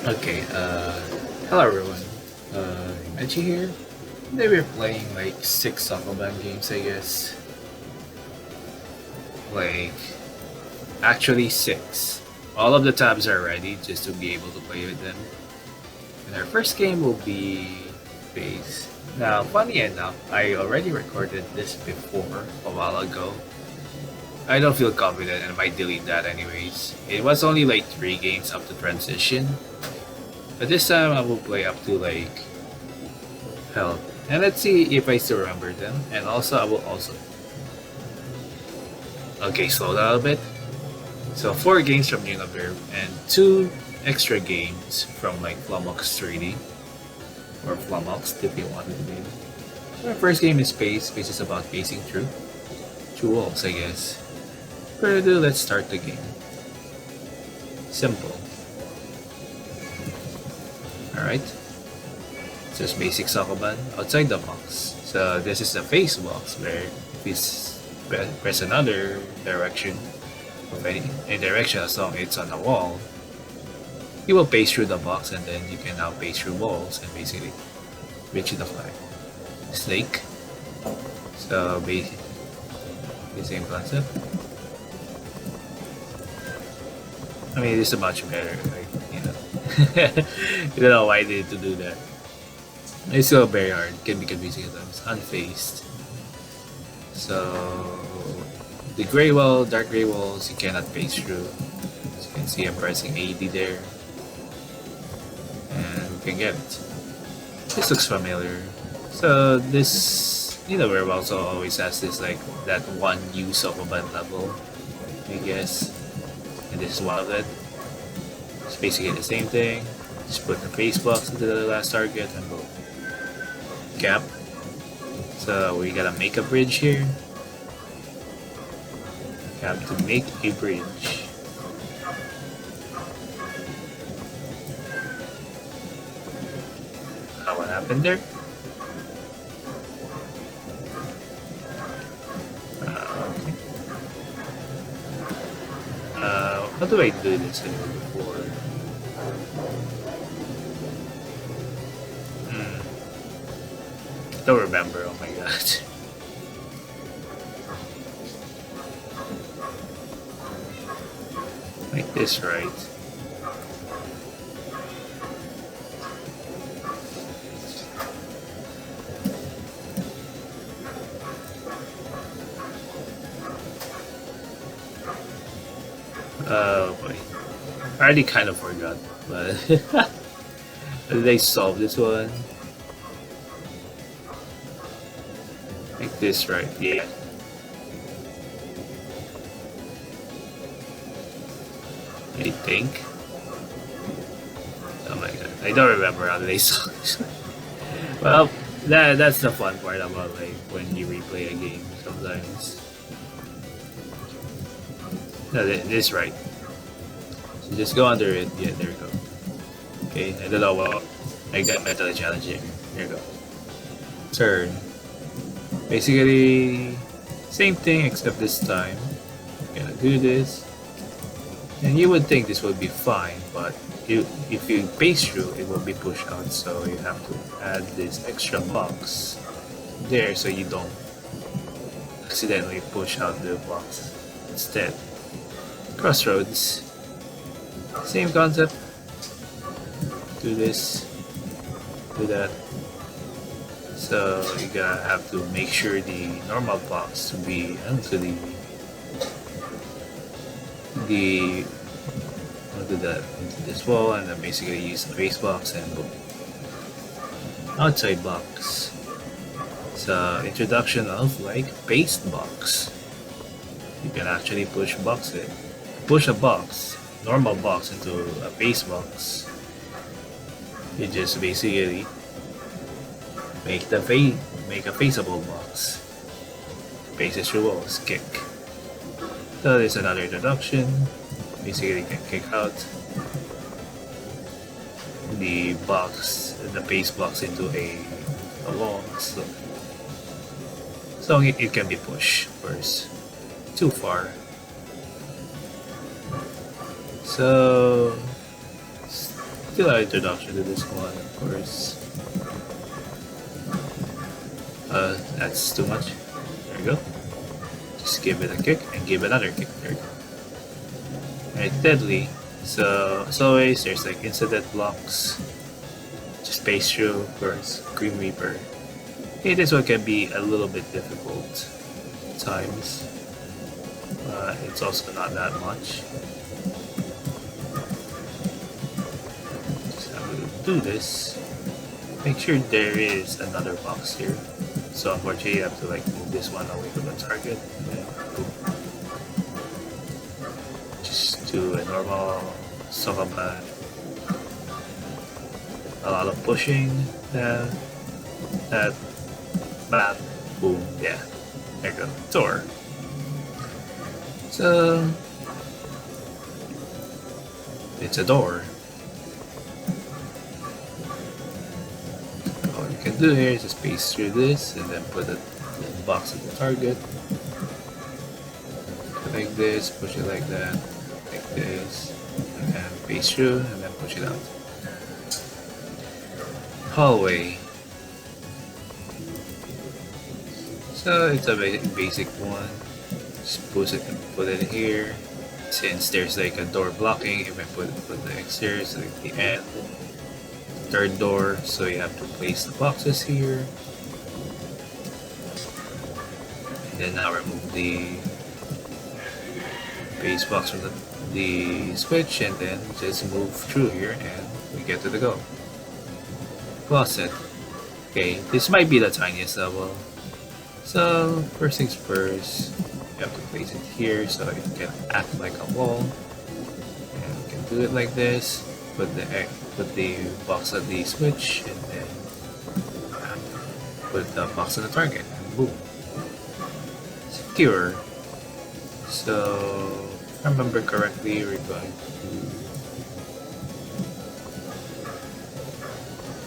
Okay, hello everyone. Imachi here. Today we're playing like 6 Sokoban games, I guess. Like, actually 6. All of the tabs are ready just to be able to play with them. And our first game will be Base. Now, funny enough, I already recorded this before, a while ago. I don't feel confident and might delete that anyways. It was only like 3 games up to transition. But this time I will play up to like health. And let's see if I still remember them. And also I will also... Okay, slow down a bit. So 4 games from NinaBirb's and 2 extra games from like flummox3d. Or flummox if you wanted to be. Our first game is Space. Space is about pacing through walls, I guess. Further ado, let's start the game. Simple. Alright. Just basic sokoban outside the box. So this is the face box where if you press another direction of any direction as long as it's on a wall, you will pace through the box and then you can now pace through walls and basically reach the flag. Snake. So basically the same concept. I mean, it's much better, like, you know. I don't know why they need to do that. It's still very hard, it can be confusing at times. Unfaced. So, the gray wall, dark gray walls, you cannot pace through. As you can see, I'm pressing AD there. And we can get it. This looks familiar. So, this, NinaBirb's also always has this, like, that one use of a band level, I guess. And this is one of it. It's basically the same thing. Just put the face box into the last target and boom. Cap. So we gotta make a bridge here. Cap to make a bridge. What happened there? Okay. How do I do this before? Don't remember, oh my god. Like this, right? Oh boy. I already kind of forgot, but did I solve this one? Like this, right? Yeah. I think. Oh my god, I don't remember how they solve this. Well, that's the fun part about like when you replay a game sometimes. No, this right. So just go under it. Yeah, there we go. Okay, I don't know what. I got mentally challenging. Here we go. Turn. Basically, same thing except this time. I'm gonna do this. And you would think this would be fine, but if you pace through, it will be pushed out. So you have to add this extra box there so you don't accidentally push out the box instead. Crossroads. Same concept. Do this. Do that. So you're gonna have to make sure the normal box to be onto into this wall, and then basically use the base box and boom. Outside box. So introduction of like paste box. You can actually push a box, normal box into a base box. You just basically make a faceable box. Faces through walls, kick. So there's another introduction. Basically you can kick out the base box into a wall. So it can be pushed first. Too far. So still an introduction to this one, of course. That's too much. There we go. Just give it a kick and give another kick. There we go. Alright, deadly. So as always, there's like incident blocks. Just pace through, of course. Green Reaper. Okay, this one can be a little bit difficult at times. It's also not that much. Just have to do this. Make sure there is another box here. So unfortunately you have to like move this one away from the target. And then just do a normal sokoban. A lot of pushing. That bam, boom, yeah. There you go. Door. So it's a door. All you can do here is just paste through this and then put a little box at the target. Like this, push it like that, like this, and paste through and then push it out. Hallway. So it's a basic one. Just put it here. Since there's like a door blocking, if I put the exterior, so like the end, third door, so you have to place the boxes here. And then now remove the base box from the switch, and then just move through here, and we get to the go. Closet. Okay, this might be the tiniest level. So first things first, you have to place it here so it can act like a wall. And you can do it like this. Put the box on the switch, and then put the box on the target. And boom. Secure. So if I remember correctly, we're going to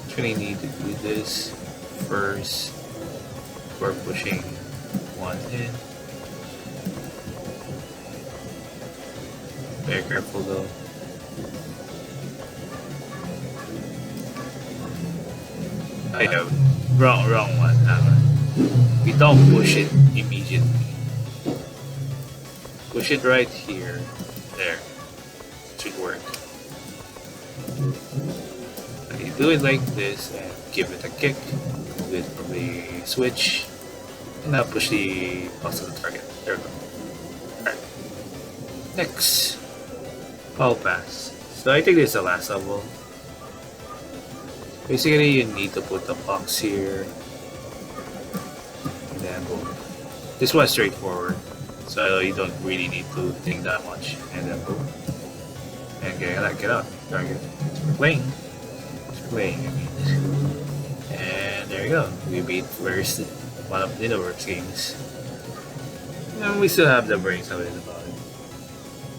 actually need to do this first. We're pushing one in. Very careful though. I know, wrong one. We don't push it immediately. Push it right here. There. Should work. So you do it like this and give it a kick. Move it from the switch. And now push the box on the target. There we go. Alright. Next. Power pass. So I think this is the last level. Basically you need to put the box here. And then boom. This one's straightforward. So you don't really need to think that much. And then boom. And get out. Target. We're playing. I mean. And there you go. We beat first one of NinaBirb's games. And we still have the brains of it about it.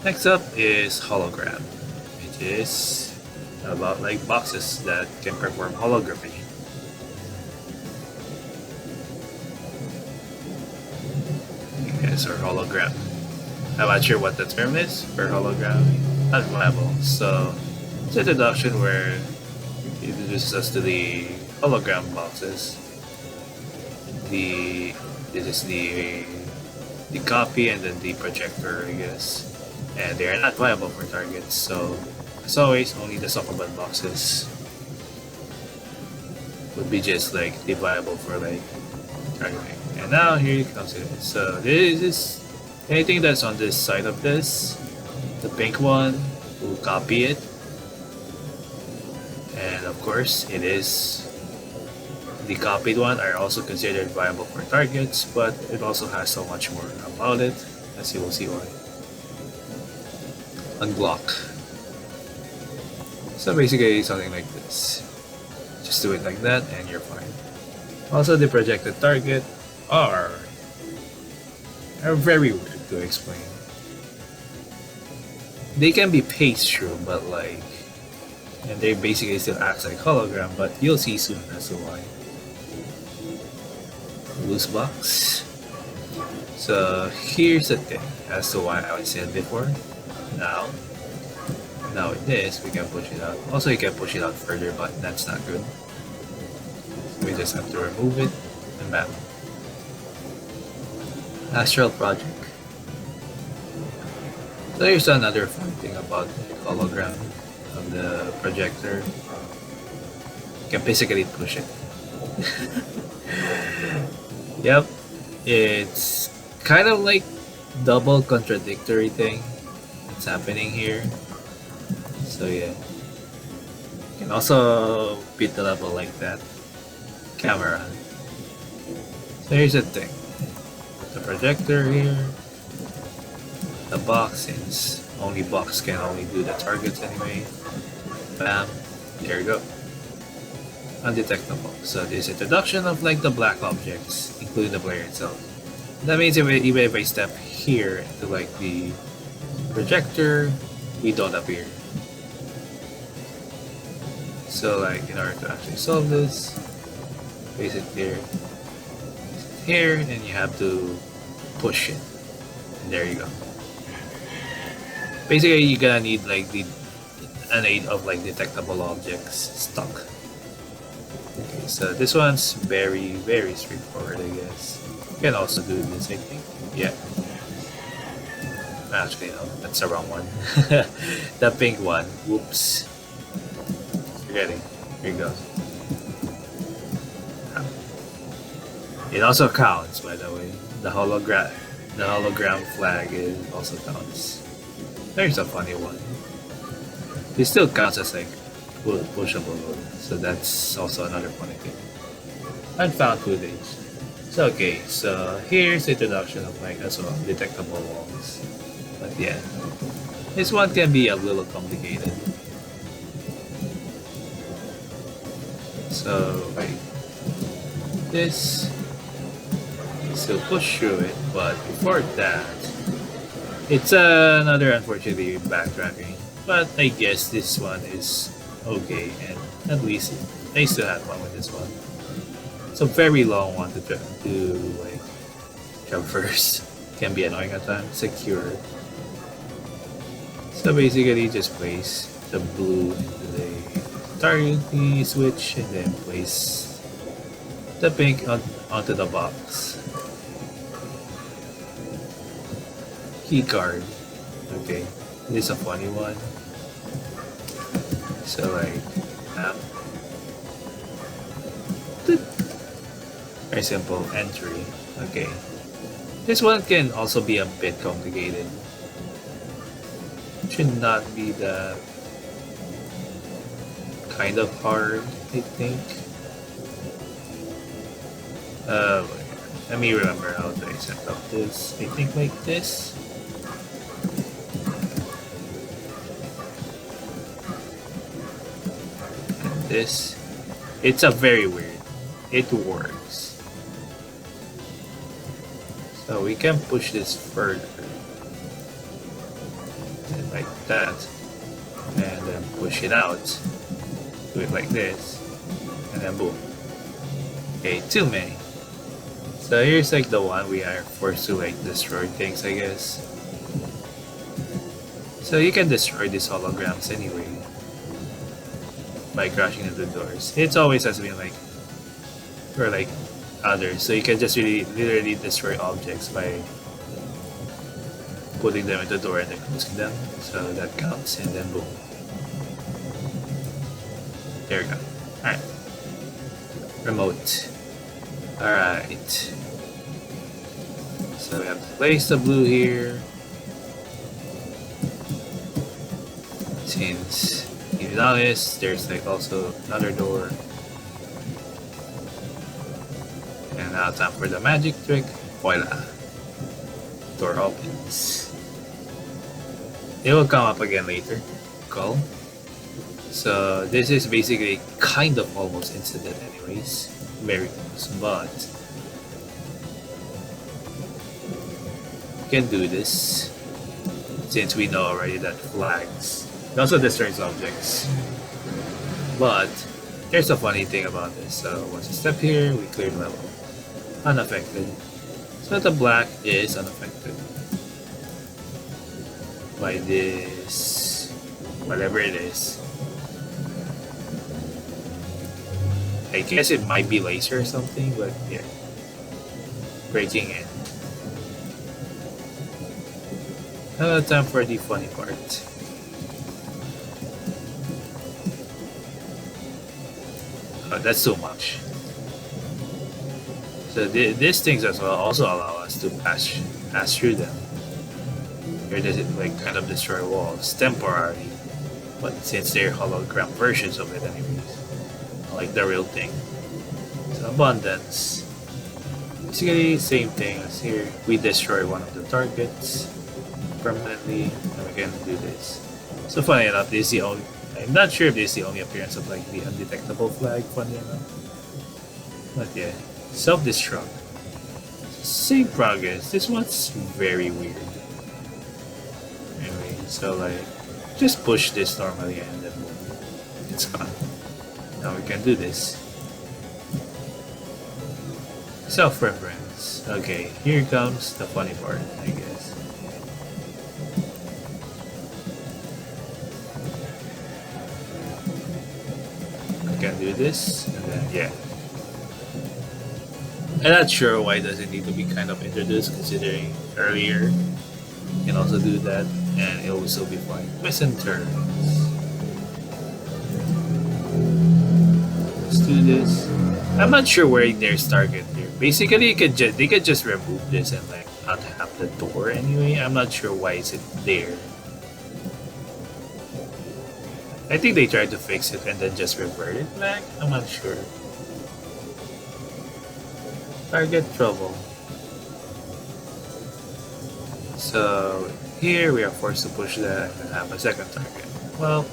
Next up is Hologram, which is about like boxes that can perform holography. Yes, or hologram. I'm not sure what the term is for hologram. Not reliable. So it's an introduction where it introduces us to the hologram boxes. This is the copy and then the projector, I guess. And they are not viable for targets, so as always, only the sokoban boxes would be just like the viable for like targeting. And now here comes it. So this is anything that's on this side of this. The pink one will copy it. And of course, it is the copied one are also considered viable for targets, but it also has so much more about it, as you will see why. Unblock. So basically something like this. Just do it like that and you're fine. Also the projected target are very weird to explain. They can be paced through, but like, and they basically still act like hologram, but you'll see soon as to why. Loose box. So here's the thing as to why I said before. Now Now with this, we can push it out. Also, you can push it out further, but that's not good. So we just have to remove it, and bam. Astral Project. So here's another fun thing about the hologram of the projector. You can basically push it. Yep, it's kind of like double contradictory thing that's happening here. So yeah, you can also beat the level like that. Camera. So here's the thing. The projector here. The box, since only box can only do the targets anyway. Bam. There you go. Undetectable. So this introduction of like the black objects, including the player itself. That means even if I step here into like the projector, we don't appear. So like in order to actually solve this, place it here, and you have to push it. And there you go. Basically, you're gonna need like an aid of like detectable objects stuck. Okay, so this one's very straightforward, I guess. You can also do this, I think. Yeah. Actually, no, that's the wrong one. The pink one. Whoops. Forgetting. Here it goes. It also counts, by the way. The hologram flag also counts. There's a funny one. It still counts as like pushable, so that's also another funny thing. Unfound footage. So okay, so here's the introduction of like as well detectable walls. But yeah, this one can be a little complicated. So like this, still push through it, but before that, it's another unfortunately backtracking. But I guess this one is okay, and at least I still had fun with this one. It's a very long one to like traverse. Can be annoying at times. Secure. So basically, just place the blue into the target switch, and then place the pink onto the box. Key card. Okay, this is a funny one. So like, very simple entry. Okay, this one can also be a bit complicated. Should not be that kind of hard, I think. Let me remember how to set up this. I think like this. This, it's a very weird. It works. So we can push this further, and like that, and then push it out. Do it like this, and then boom. Okay, too many. So here's like the one we are forced to like destroy things, I guess. So you can destroy these holograms anyway by crashing into doors. It's always has been like, or like others. So you can just literally destroy objects by putting them into the door and then closing them. So that counts, and then boom. There we go. Alright. Remote. Alright. So we have to place the blue here. Since if you notice, there's like also another door. And now time for the magic trick. Voila. Door opens. It will come up again later. Cool. So this is basically kind of almost incident anyways. Very close, but we can do this since we know already that flags. It also destroys objects. But there's a funny thing about this. So once you step here, we clear the level. Unaffected. So the black is unaffected by this whatever it is. I guess it might be laser or something, but yeah. Breaking in. Now time for the funny part. Oh, that's too much. So these things as well also allow us to pass through them. Here does it like kind of destroy walls temporarily, but since they're hologram versions of it anyways, like the real thing. So abundance. Basically same thing as here. We destroy one of the targets permanently, and we can do this. So funny enough, this is the only. I'm not sure if this is the only appearance of like the undetectable flag. Funny enough, but yeah, self-destruct. Same progress. This one's very weird. Anyway, so like, just push this normally and then it's gone. Now we can do this. Self-reference. Okay, here comes the funny part, I guess. I can do this, and then yeah. I'm not sure why does it need to be kind of introduced, considering earlier you can also do that, and it will still be fine. Twists and turns. Let's do this. I'm not sure where there's target here. Basically, they could just remove this and like not have the door anyway. I'm not sure why is it there. I think they tried to fix it and then just revert it back. I'm not sure. Target trouble. So here we are forced to push that and have a second target. Well,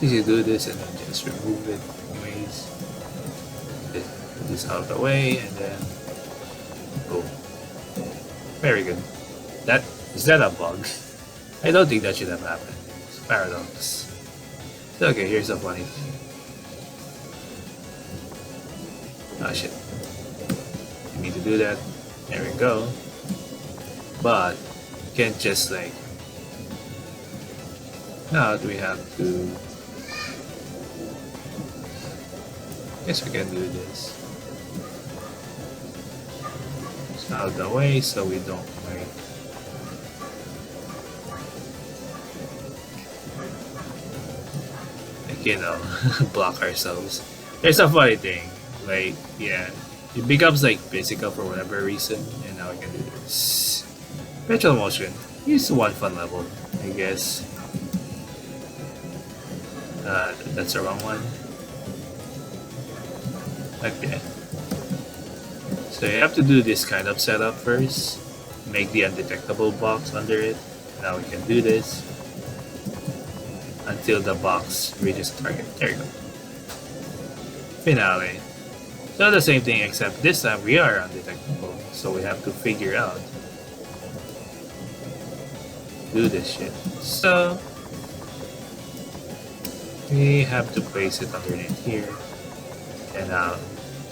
easy to do this and then just remove it anyways. Put this out of the way and then boom. Very good. Is that a bug? I don't think that should have happened. It's paradox. Okay, here's a funny thing. Oh shit. You need to do that. There we go. But you can't just like. Now we have to. Guess we can do this. It's out of the way so we don't like. You know, block ourselves. There's a funny thing, like, yeah, it becomes like physical for whatever reason, and now I can do this. Virtual motion. Here's one fun level, I guess. That's the wrong one. Okay. So you have to do this kind of setup first. Make the undetectable box under it. Now we can do this. Until the box reaches target. There you go. Finale. So the same thing except this time we are undetectable. So we have to figure out. Do this shit. So we have to place it underneath here. And now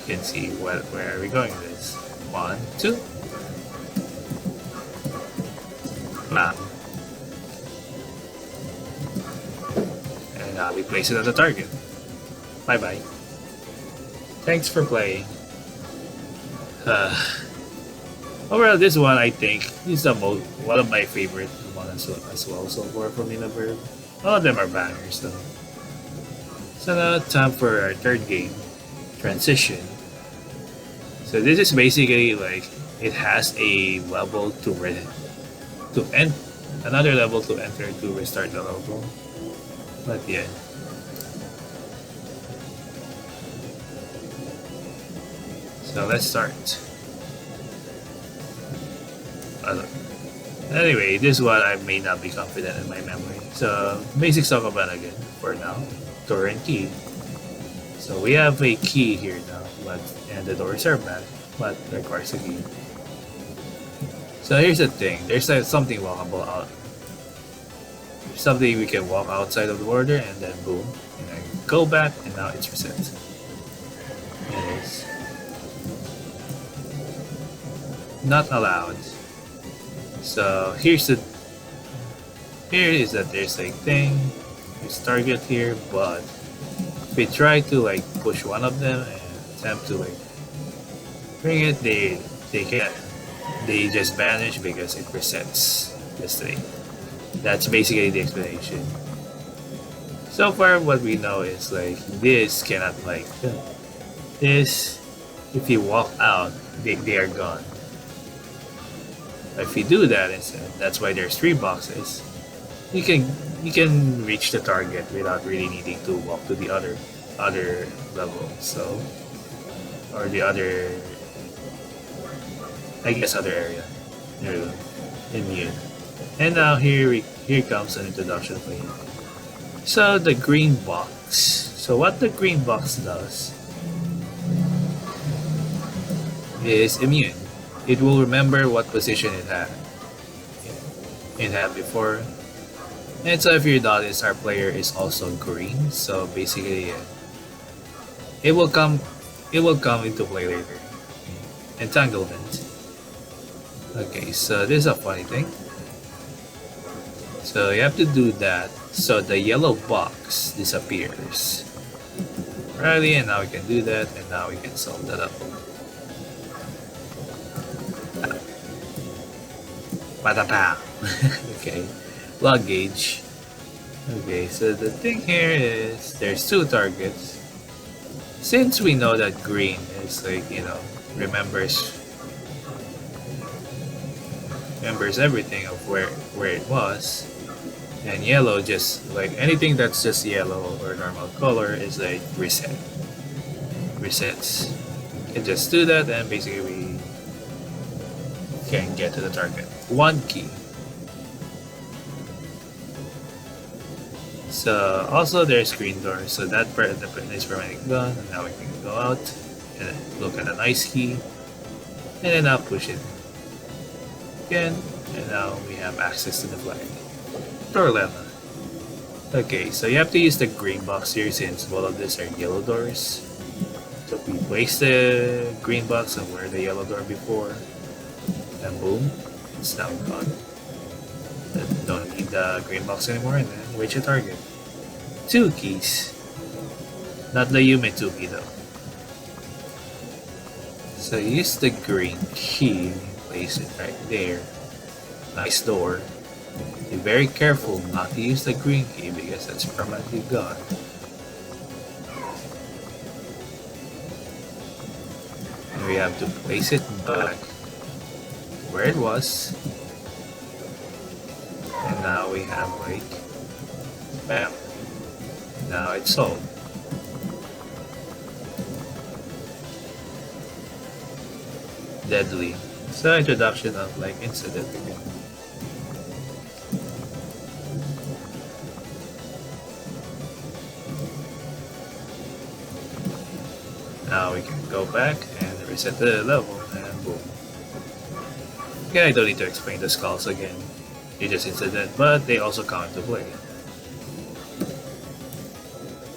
you can see where are we going with this. 1, 2. Bam. We place it at the target. Bye bye. Thanks for playing. Overall, this one I think is one of my favorite ones as well so far from NinaBirb's. All of them are bangers though. So now time for our third game, Transition. So this is basically like it has a level another level to enter to restart the level. But yeah. So let's start. Anyway, this one I may not be confident in my memory. So basic sokoban again for now. Door and key. So we have a key here now, and the doors are back, but requires a key. So here's the thing. There's something walkable out. Something we can walk outside of the border and then boom, and then go back and now it's reset. It is. not allowed. So here is that there's a thing, this target here, but if we try to like push one of them and attempt to like bring it, they can't. They just vanish because it resets this thing. That's basically the explanation. So far what we know is like this cannot like this, if you walk out they are gone. If you do that instead, that's why there's 3 boxes. You can reach the target without really needing to walk to the other level. So, or the other, I guess, other area. There you go, immune. And now here comes an introduction for you. So the green box. So what the green box does is immune. It will remember what position it had before. And so if you notice, our player is also green. So basically, it will come into play later. Entanglement. Okay, so this is a funny thing. So you have to do that so the yellow box disappears. Right, and now we can do that, and now we can solve that up. Patata. Okay, log gauge. Okay, so the thing here is there's 2 targets. Since we know that green is like, you know, remembers everything of where it was, and yellow just like anything that's just yellow or normal color is like resets. You can just do that and basically we can get to the target. 1 key. So also there's green door, so that part of the pin is permanently gone, and now we can go out and look at an ice key, and then I'll push it again, and now we have access to the flag. Door lemma. Okay, so you have to use the green box here since both of these are yellow doors. So we place the green box on where the yellow door before, and boom, it's now gone. Don't need the green box anymore, and then reach a target. 2 keys. Not the Yume 2 key though. So use the green key, place it right there. Nice door. Be very careful not to use the green key because that's permanently gone. And we have to place it back where it was. And now we have like, bam. Now it's solved. Deadly. So introduction of like incident. Now we can go back and reset the level and boom. Okay, I don't need to explain the skulls again. They just incident, but they also come into play.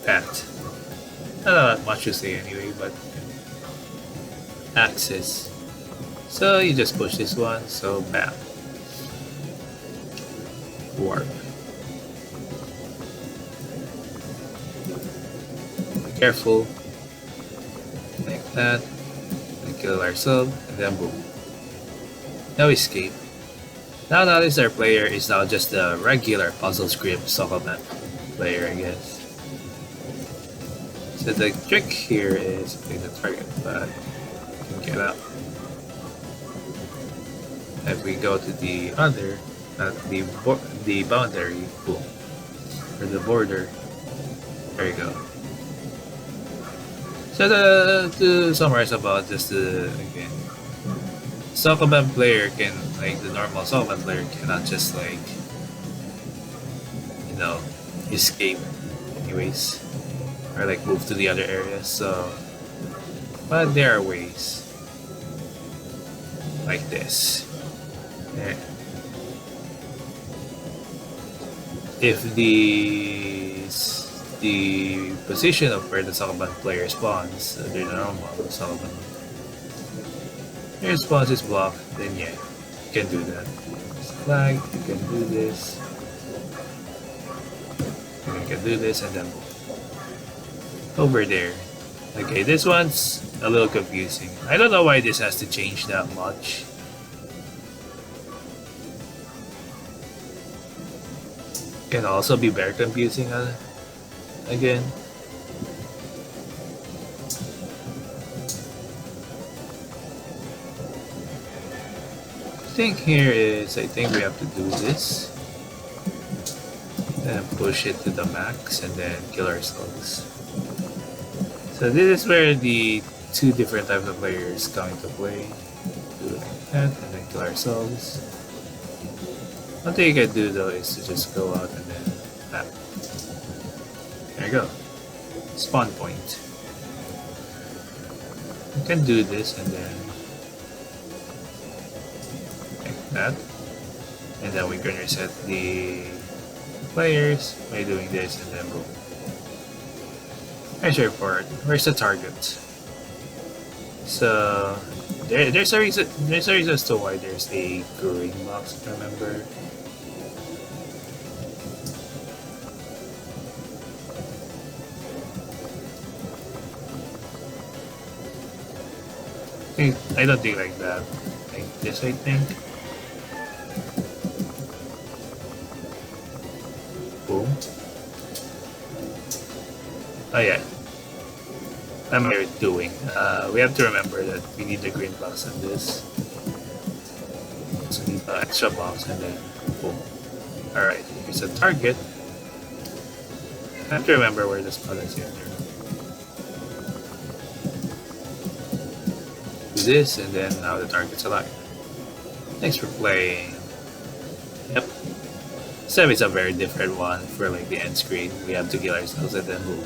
Pat. Not much to say anyway, but axis. So you just push this one, so bam. Warp. Be careful. Like that. And kill ourselves, and then boom. No escape. Now notice our player is now just the regular Puzzlescript sokoban player, I guess. So the trick here is pick the target, but you can get out. If we go to the other, the boundary, boom, or the border, there you go. So to summarize about this again, sokoban player can, like the normal sokoban player cannot just like, you know, escape anyways, or like move to the other area. So, but there are ways like this. If the position of where the sokoban player spawns, the normal sokoban your response is blocked, then yeah, you can do that. Flag, you can do this. You can do this and then over there. Okay, this one's a little confusing. I don't know why this has to change that much. Can also be very confusing again. I think we have to do this. Then push it to the max and then kill ourselves. So this is where the two different types of players come into play. Do it like that and then kill ourselves. One thing you can do though is to just go out and then there you go. Spawn point. You can do this and then like that. And then we can reset the players by doing this and then boom. Nice report. Where's the target? So there's a reason as to why there's a green box, if I remember. I don't think like that. Like this, I think. Boom. Oh yeah. I'm doing. We have to remember that we need the green box on this. So we need the extra box and then boom. Alright, here's a target. I have to remember where the spot is here. Do this and then now the target's alive. Thanks for playing. Yep. Sam is a very different one for like the end screen. We have to kill ourselves and then boom.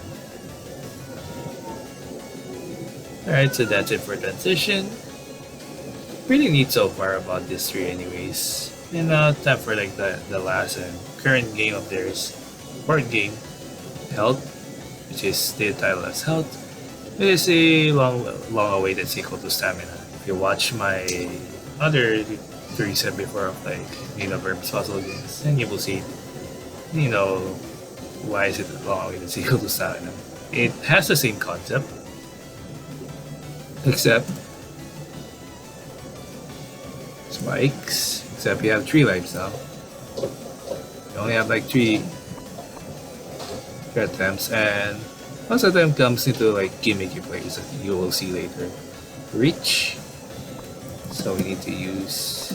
Alright, so that's it for transition. Pretty neat so far about this tree anyways. And now time for like the last and current game of theirs. Board game. Health. Which is stated title as Health. It is a long awaited sequel to Stamina. If you watch my other 3 set before of like NinaBirb's puzzle games, then you will see, you know, why is it a long awaited sequel to Stamina. It has the same concept. Except spikes. Except you have 3 lives now. You only have like 3 attempts, and most of them comes into like gimmicky plays that you will see later. Reach. So we need to use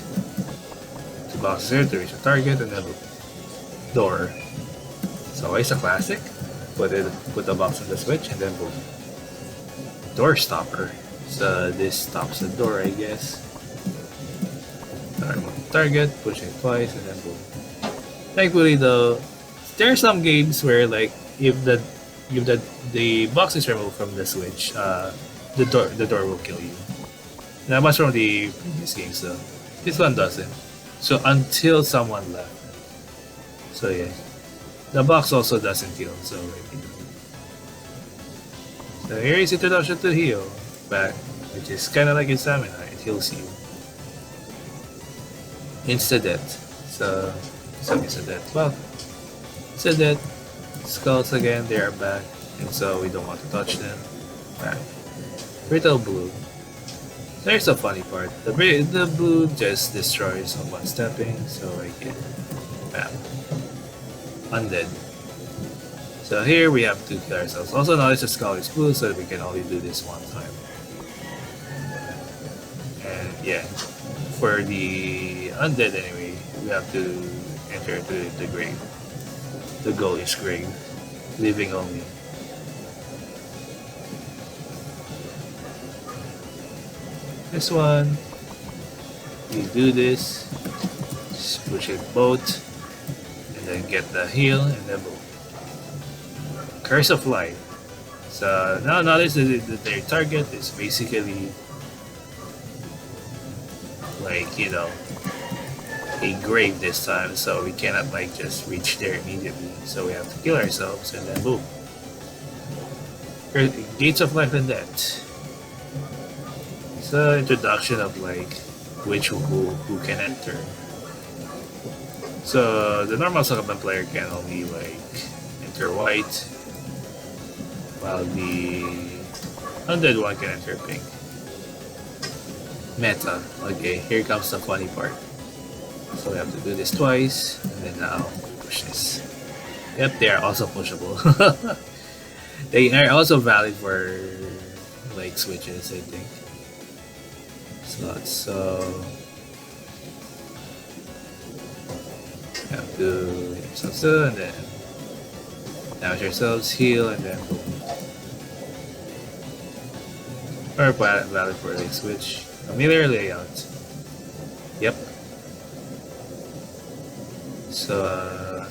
2 boxes here to reach a target, and then door. So it's a classic. Put the box on the switch, and then boom. Door stopper. So this stops the door, I guess. Target, push it twice, and then boom. Thankfully though, there are some games where like if the box is removed from the switch, the door will kill you. Not much from the previous games though. This one doesn't. So until someone left. So yeah. The box also doesn't heal, so here is introduction to heal back, which is kinda like in Stamina, it heals you. Insta death. So some insta death. Well, insta death. Skulls again, they are back, and so we don't want to touch them. Back. Brittle blue. There's a funny part. The blue just destroys on one stepping, so I get bam. Undead. So here we have to kill ourselves. Also notice the skull is blue, so we can only do this one time. And yeah, for the undead anyway, we have to enter the grave. The goal is grave. Living only. This one, we do this, just push it both, and then get the heal, and then boom. Curse of Life. So now notice that their target is basically like, you know, a grave this time, so we cannot like just reach there immediately. So we have to kill ourselves and then boom. Gates of Life and Death. So introduction of like who can enter. So the normal sokoban player can only like enter white, while the undead one can enter pink. Meta. Okay, here comes the funny part. So we have to do this twice, and then now push this. Yep, they are also pushable. They are also valid for like switches, I think. So have to so and then damage ourselves, heal, and then boom. Or valid for a switch. Familiar layout. Yep. So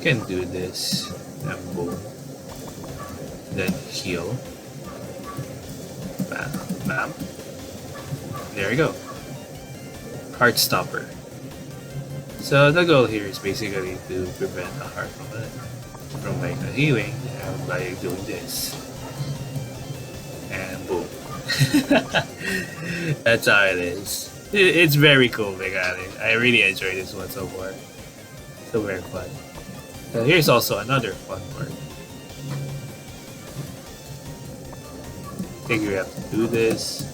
can do this and boom. Then heal. Bam, bam. There we go. Heart stopper. So the goal here is basically to prevent a heart from like a healing by doing this. And boom. That's how it is. It's very cool, I really enjoy this one so far. So very fun. So here's also another fun part. I think we have to do this.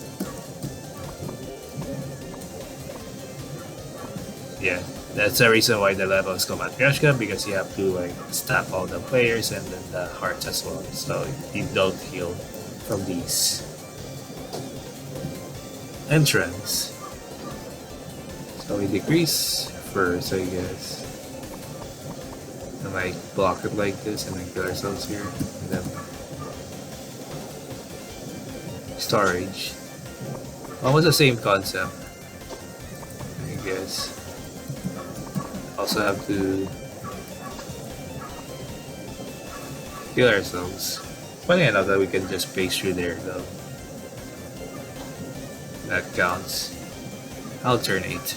Yeah, that's the reason why the levels come at Yoshka, because you have to like stack all the players and then the hearts as well, so you don't heal from these. Entrance. So we decrease first, I guess. And like block it like this and then kill ourselves here. And then storage. Almost the same concept, I guess. Also have to heal ourselves. Funny enough that we can just pace through there though. That counts. Alternate.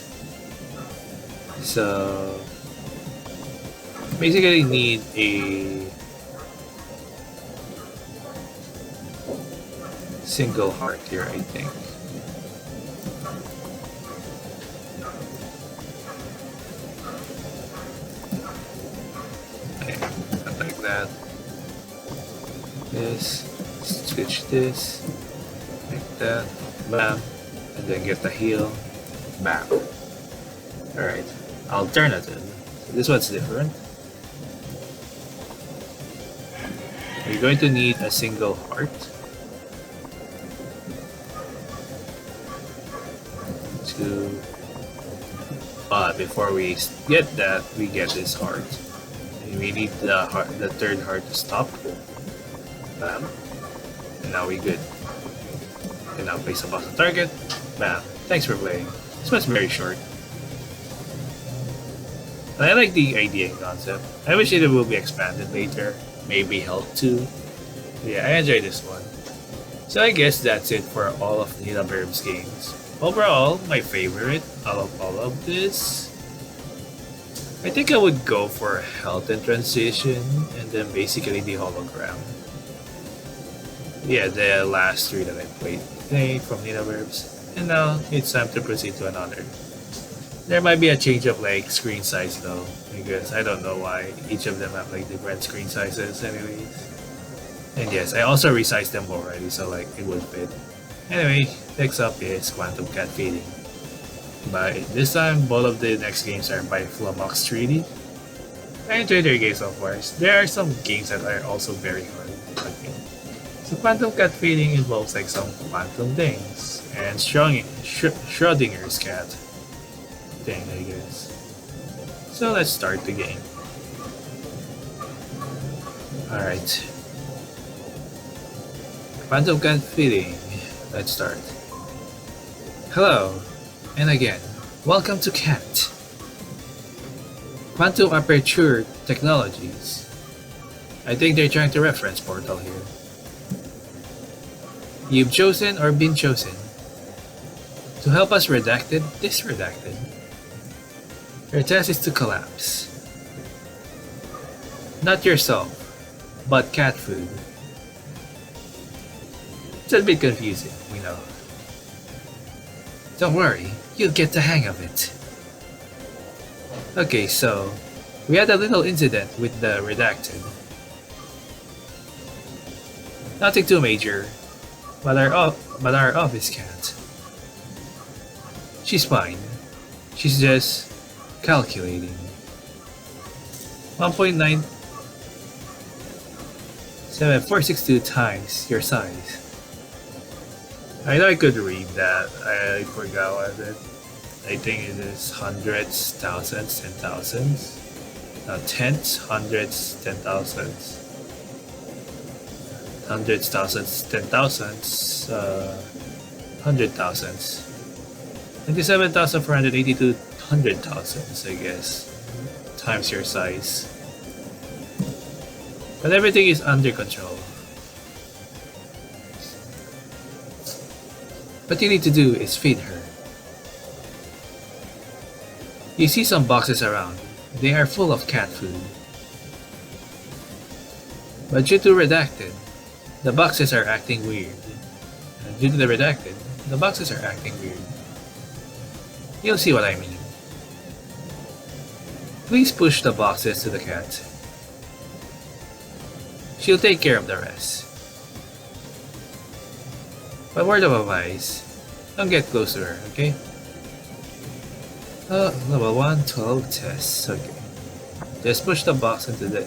So basically need a single heart here, I think. Okay, not like that. This, switch this, like that, bam, and then get the heal, bam. Alright, alternative. So this one's different. You're going to need a single heart. But before we get that, we get this heart. We need the third heart to stop. Bam. And now we good. And now place a box on target. Bam. Thanks for playing. This one's very short. And I like the idea and concept. I wish it will be expanded later. Maybe health too. Yeah, I enjoy this one. So I guess that's it for all of NinaBirb's games. Overall, my favorite out of all of this, I think I would go for Health and Transition, and then basically the Hologram. Yeah, the last three that I played today from NinaBirb's. And now, it's time to proceed to another. There might be a change of like screen size though, because I don't know why each of them have like different screen sizes anyways. And yes, I also resized them already, so like it would fit. Anyway, next up is Quantum Catfeeding. By this time, both of the next games are by flummox3d's. I enjoyed their games so far. There are some games that are also very hard. So Quantum Catfeeding involves like some quantum things and Schrödinger's cat thing, I guess. So let's start the game. Alright. Quantum Catfeeding. Let's start. Hello, and again, welcome to CAT. Quantum Aperture Technologies. I think they're trying to reference Portal here. You've chosen or been chosen to help us redacted, disredacted. Your task is to collapse. Not yourself, but cat food. It's a bit confusing, we know. Don't worry, you'll get the hang of it. Okay, so we had a little incident with the redacted. Nothing too major, but our office cat. She's fine. She's just calculating. 1.97462 times your size. I know I could read that. I forgot what it. I think it is hundreds, thousands, and thousands. Tenths, hundreds, 10,000s. Hundreds, thousands, 10,000s, 100,000s. 27,482 100,000s, I guess, times your size. But everything is under control. What you need to do is feed her. You see some boxes around. They are full of cat food. But due to redacted, the boxes are acting weird. And due to the redacted, the boxes are acting weird. You'll see what I mean. Please push the boxes to the cat. She'll take care of the rest. But word of advice, don't get close to her, okay? Level 1, 12 tests, okay. Just push the box into them.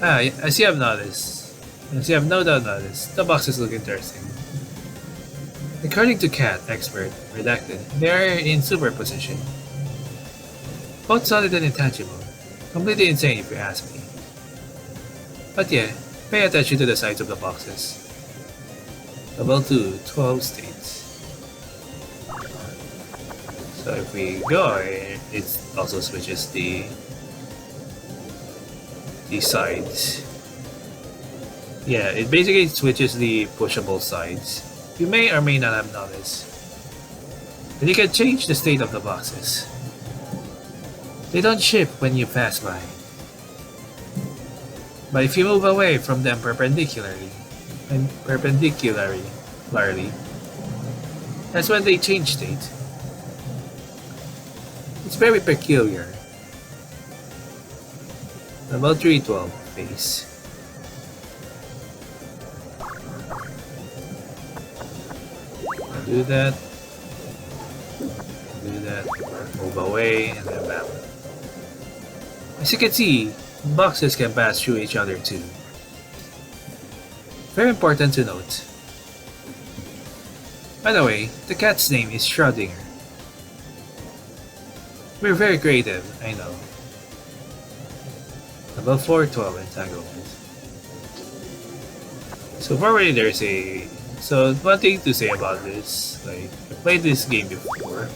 As you have noticed, as you have no doubt noticed, the boxes look interesting. According to cat expert, redacted, they are in superposition. Both solid and intangible. Completely insane if you ask me. But yeah, pay attention to the sides of the boxes. Level 2, 12 states. So if we go, it also switches the sides. Yeah, it basically switches the pushable sides. You may or may not have noticed. And you can change the state of the boxes. They don't shift when you pass by. But if you move away from them perpendicularly, that's when they change state. It's very peculiar. Level 312 phase. Do that. Move away, and then bam. As you can see, boxes can pass through each other too. Very important to note. By the way, the cat's name is Schrödinger. We're very creative, I know. Level 412 entanglement. So forwardly there's a... So one thing to say about this, like, I played this game before.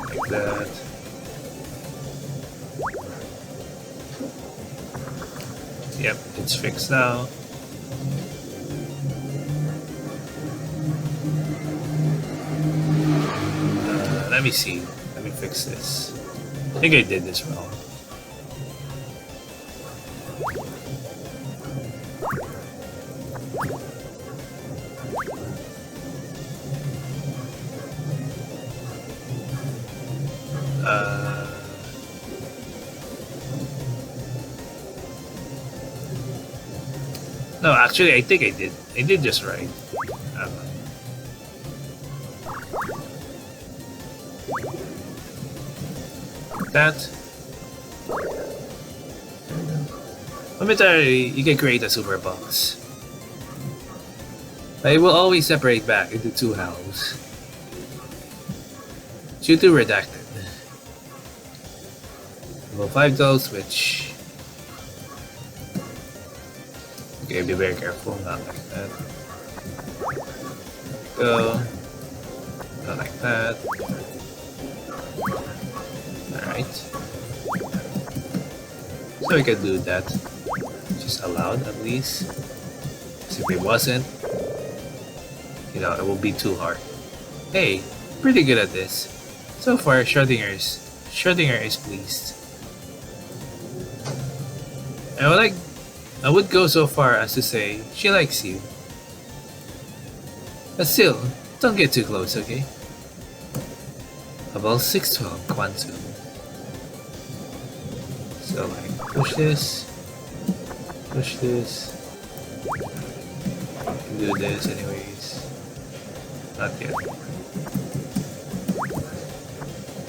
Like that. Yep, it's fixed now. Let me see. Let me fix this. I think I did this wrong. No, actually, I think I did. I did just right. That. Momentarily, you can create a super box. But it will always separate back into two halves. Due to redacted. Level 5 gold switch. Okay, be very careful, not like that. Go. Not like that. Alright. So we can do that. Just allowed at least. Because if it wasn't, you know, it will be too hard. Hey, pretty good at this. So far, Schrödinger is pleased. I would go so far as to say she likes you. But still, don't get too close, okay? About 612 quantum. So like push this, do this anyways. Not yet.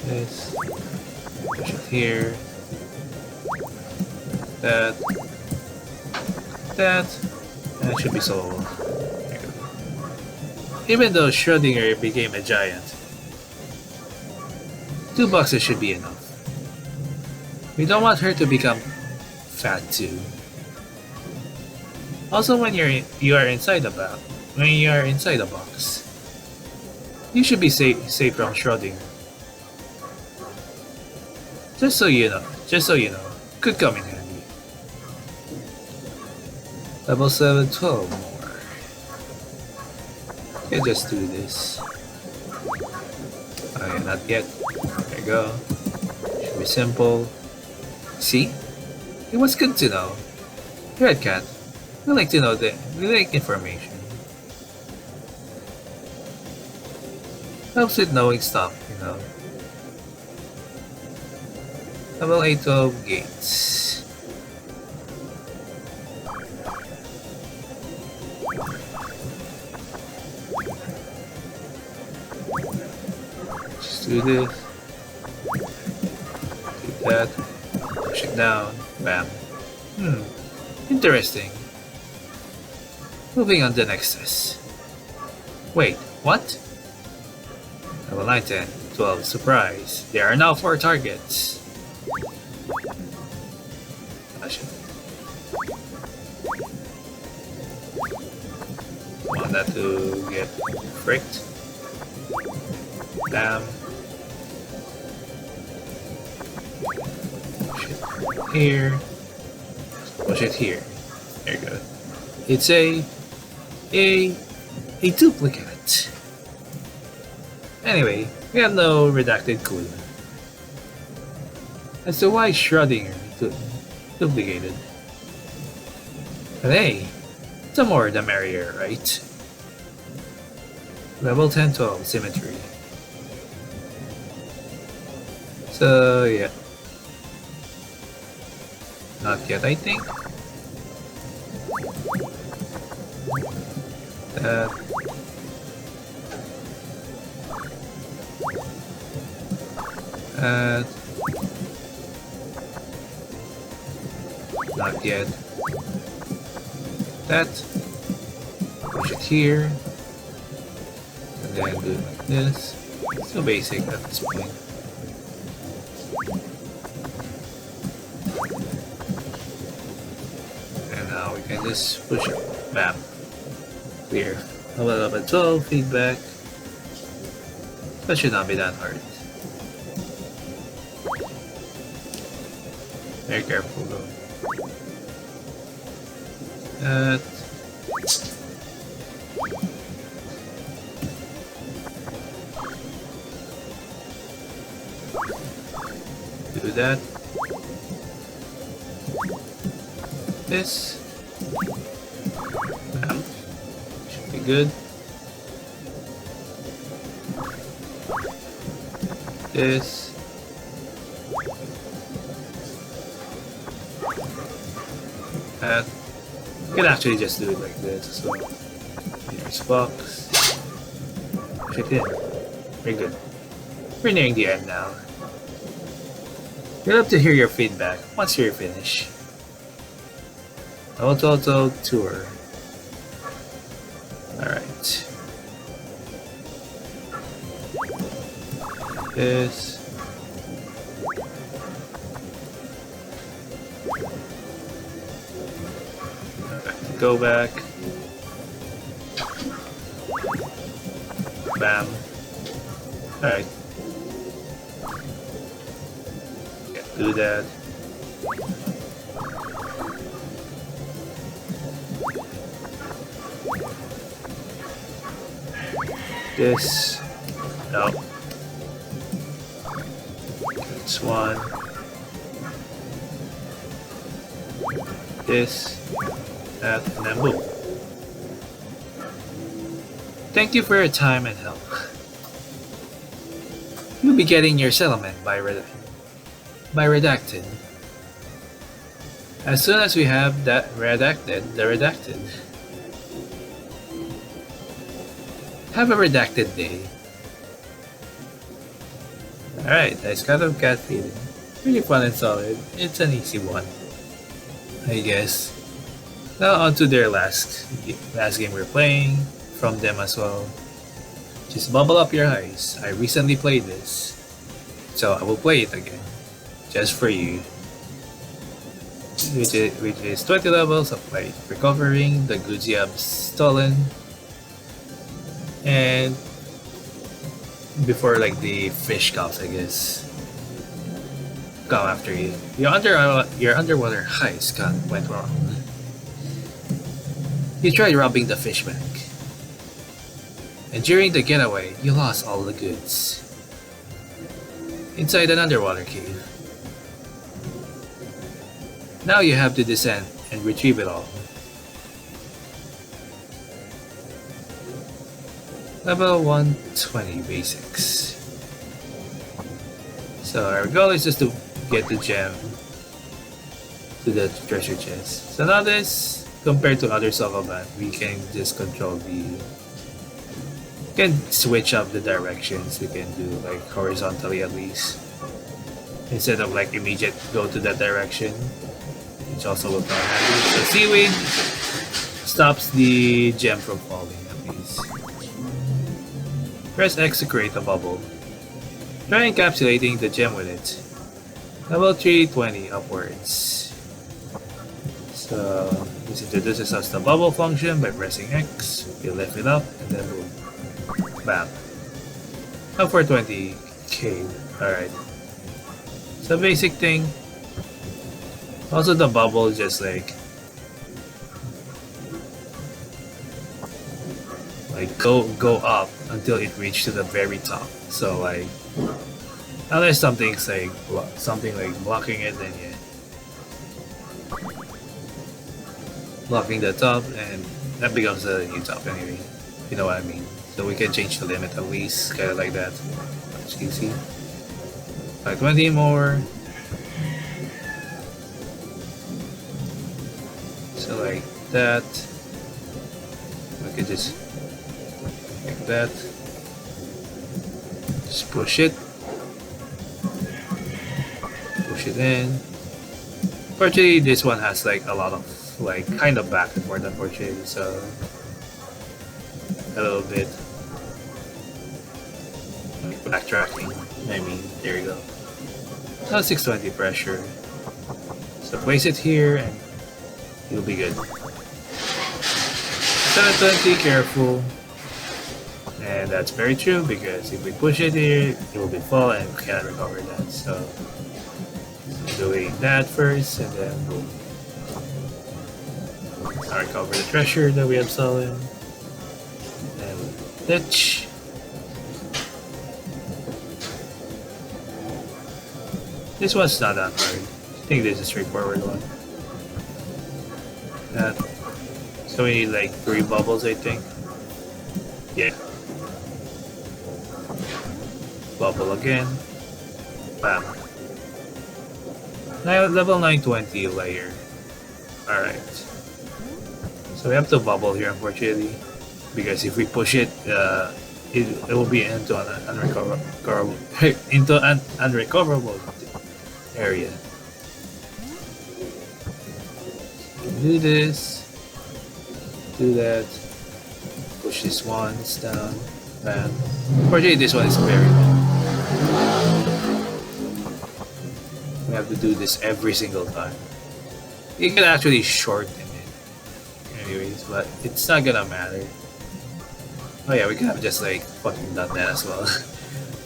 This, push it here. That, and it should be solved. Even though Schrödinger became a giant, 2 boxes should be enough. We don't want her to become fat too. Also, when you are inside the box, you should be safe from Schrödinger. Just so you know, could come in handy. Level 7, 12 more. Okay, just do this. Okay, not yet. There you go. Should be simple. See? It was good to know. Red Cat, we like to know we like information. Helps with knowing stuff, you know. Level 8, 12 gates. Just do this. Do that. Push it down. Bam. Interesting. Moving on to the next test. Wait, what? Level 9, 10, 12, surprise. There are now 4 targets. Want that to get fricked. Bam. Push it here. Push it here. There you go. It's a duplicate. Anyway, we have no redacted code. As to why Schrödinger duplicated. But hey, the more the merrier, right? Level 10, 12 symmetry. So yeah. Not yet, I think. That. Not yet. That. Push it here. And then do it like this. So basic at this point. And now we can just push it. Bam. Clear. Level 12 feedback. That should not be that hard. Very careful though. Do that. This. Bam. Should be good. This. That. You can actually just do it like this as well. Here's box. Push it in. Very good. We're nearing the end now. We'd love to hear your feedback once you're finished. Auto tour. Alright. This. Go back. Bam. Alright. Do that. This. No. This one. this, that, and then boom. Thank you for your time and help. You'll be getting your settlement by redacted. As soon as we have that redacted, the redacted. Have a redacted day. Alright, nice cut of Catfeeding. Really fun and solid. It's an easy one, I guess. Now on to their last game we're playing, from them as well. Just bubble up your heist. I recently played this, so I will play it again, just for you. Which is 20 levels of like recovering the goods you have stolen, and before like the fish comes, I guess, come after you. Your underwater heist went wrong. You tried robbing the fish bank, and during the getaway, you lost all the goods inside an underwater cave. Now you have to descend and retrieve it all. Level 120 basics. So our goal is just to get the gem to the treasure chest. So now this, compared to other sokoban, we can just control the... We can switch up the directions. We can do like horizontally at least, instead of like immediate go to that direction, which also will come handy. So seaweed stops the gem from falling at least. Press X to create a bubble. Try encapsulating the gem with it. Level 320 upwards. So this introduces us the bubble function by pressing X. You lift it up and then boom. Bam. Now for 20k. Alright. So basic thing. Also the bubble just like go up until it reaches to the very top. So like unless something's like blocking it, then yeah, blocking the top, and that becomes the new top anyway. You know what I mean? So we can change the limit at least, kind of like that. As you can see, like 20 more. So like that. We can just like that. Just push it. Push it in. Fortunately, this one has like a lot of like kind of back and forth, unfortunately. So a little bit backtracking. I mean, there you go. Now 620 pressure. So place it here and you'll be good. 720, careful. And that's very true, because if we push it here, it will be fall and we cannot recover that. So doing that first, and then we'll recover the treasure that we have stolen. And ditch. This one's not that hard. I think this is a straightforward one. So we need like 3 bubbles, I think. Yeah. Bubble again. Bam. Now level 920 layer. Alright. So we have to bubble here, unfortunately, because if we push it, it will be into an unrecoverable area. Do this. Do that. Push this once down. Bam. Unfortunately, this one is very long. We have to do this every single time. You can actually shorten it, anyways, but it's not gonna matter. Oh yeah, we could have just like fucking done that as well.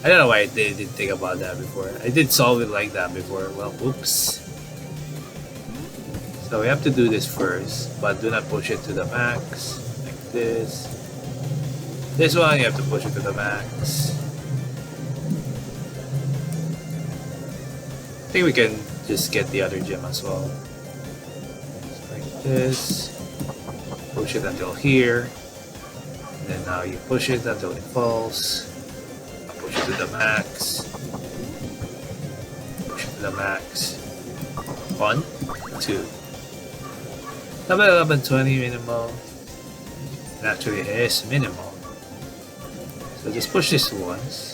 I don't know why I didn't think about that before. I did solve it like that before. Well, oops. So we have to do this first, but do not push it to the max, like this. This one you have to push it to the max. I think we can just get the other gem as well. this, push it until here, and then now you push it until it falls. Push it to the max. Push it to the max. 1, 2. Level 1120 minimal. It actually is minimal. So just push this once.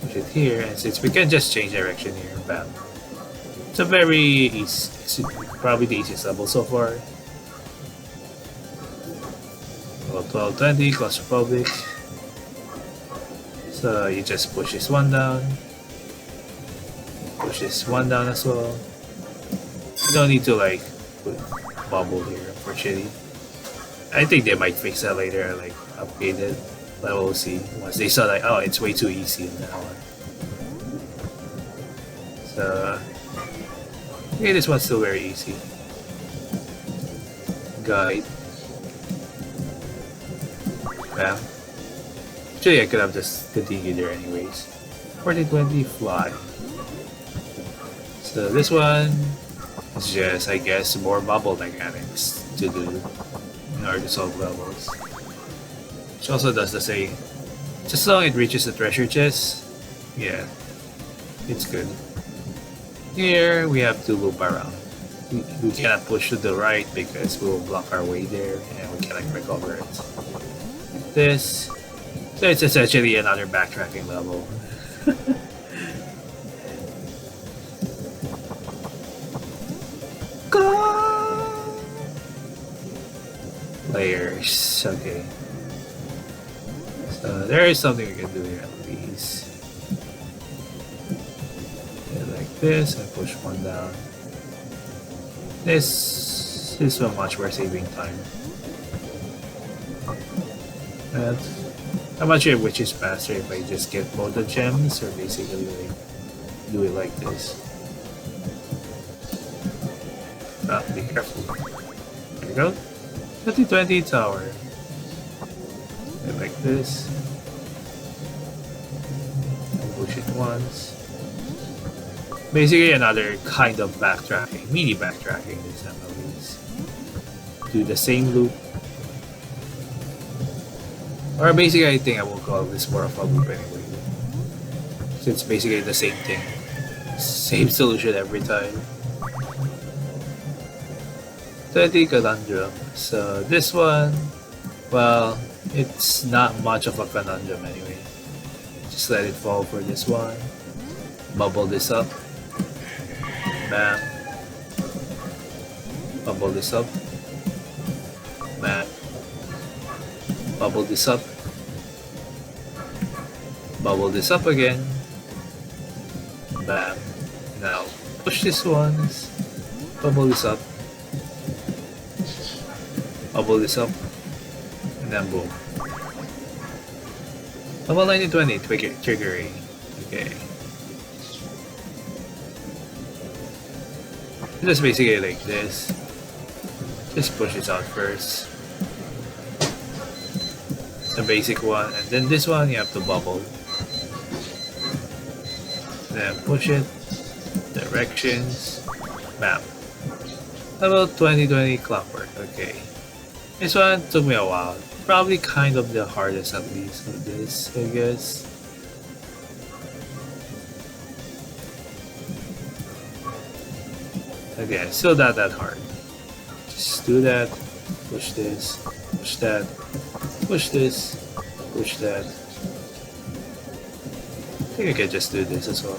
Push it here, and since we can just change direction here, bam. It's a very easy, it's probably the easiest level so far. Level 1220, claustrophobic. So you just push this one down. Push this one down as well. You don't need to like put bubble here for shitty. I think they might fix that later, like upgrade it. But we'll see. Once they saw like, oh, it's way too easy in that one. So okay, this one's still very easy. Guide. Bam. Actually, I could have just continued there anyways. 4020 fly. So this one is just, I guess, more bubble mechanics to do in order to solve levels. Which also does the same. Just as long as it reaches the treasure chest, yeah, it's good. Here we have to loop around. We cannot push to the right because we will block our way there and we cannot recover it. This. So it's essentially another backtracking level. Go! Layers, okay. So there is something we can do here at least. Like this and push one down. This is so much more saving time. And I'm not sure which is faster, if I just get both the gems or basically like do it like this. Ah, be careful. There we go. 2020 tower. And like this. And push it once. Basically another kind of backtracking, mini backtracking this time at least. Do the same loop. Or basically I think I will call this more of a loop anyway. So it's basically the same thing. Same solution every time. 30 conundrum. So this one, well, it's not much of a conundrum anyway. Just let it fall for this one. Bubble this up. Bam. Bubble this up. Bam. Bubble this up. Bubble this up again. Bam. Now push this once. Bubble this up. Bubble this up. And then boom. Level 1920 triggering. Okay. Just basically like this. Just push this out first. The basic one, and then this one you have to bubble. Then push it. Directions. Map. Level 2020 clockwork. Okay. This one took me a while. Probably kind of the hardest at least with this, I guess. Again, still not that hard. Just do that, push this, push that, push this, push that. I think I can just do this as well.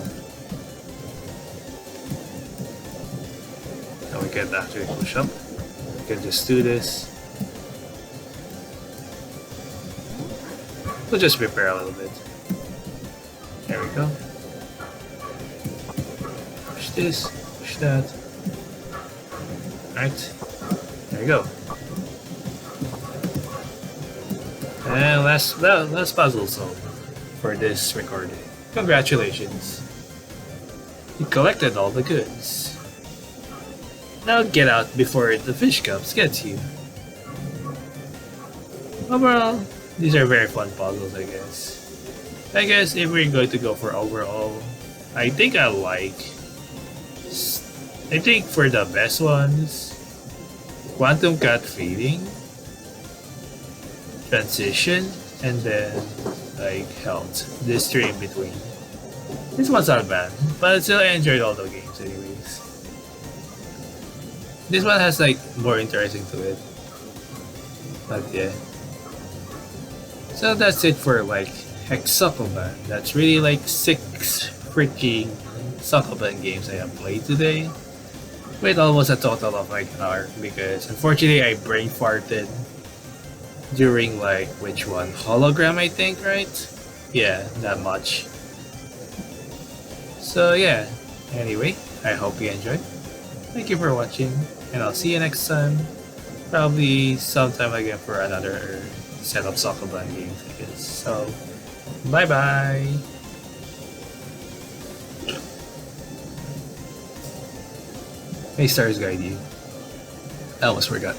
Now we can actually push up. We can just do this. We'll just prepare a little bit. There we go. Push this, push that. Right, there you go. And last puzzle solved for this recording. Congratulations. You collected all the goods. Now get out before the fish cups gets you. Overall, these are very fun puzzles, I guess. I guess if we're going to go for overall, I think I think for the best ones, quantum cat feeding, transition, and then like health. These three in between. These ones are bad, but still I enjoyed all the games anyways. This one has like more interesting to it. But yeah. So that's it for like Hexokoban. That's really like 6 freaking sokoban games I have played today. With almost a total of like an hour because unfortunately I brain farted during like which one? Hologram I think, right? Yeah, that much. So yeah, anyway, I hope you enjoyed. Thank you for watching, and I'll see you next time. Probably sometime again for another set of sokoban games, I guess. So, bye bye! May stars guide you. I almost forgot.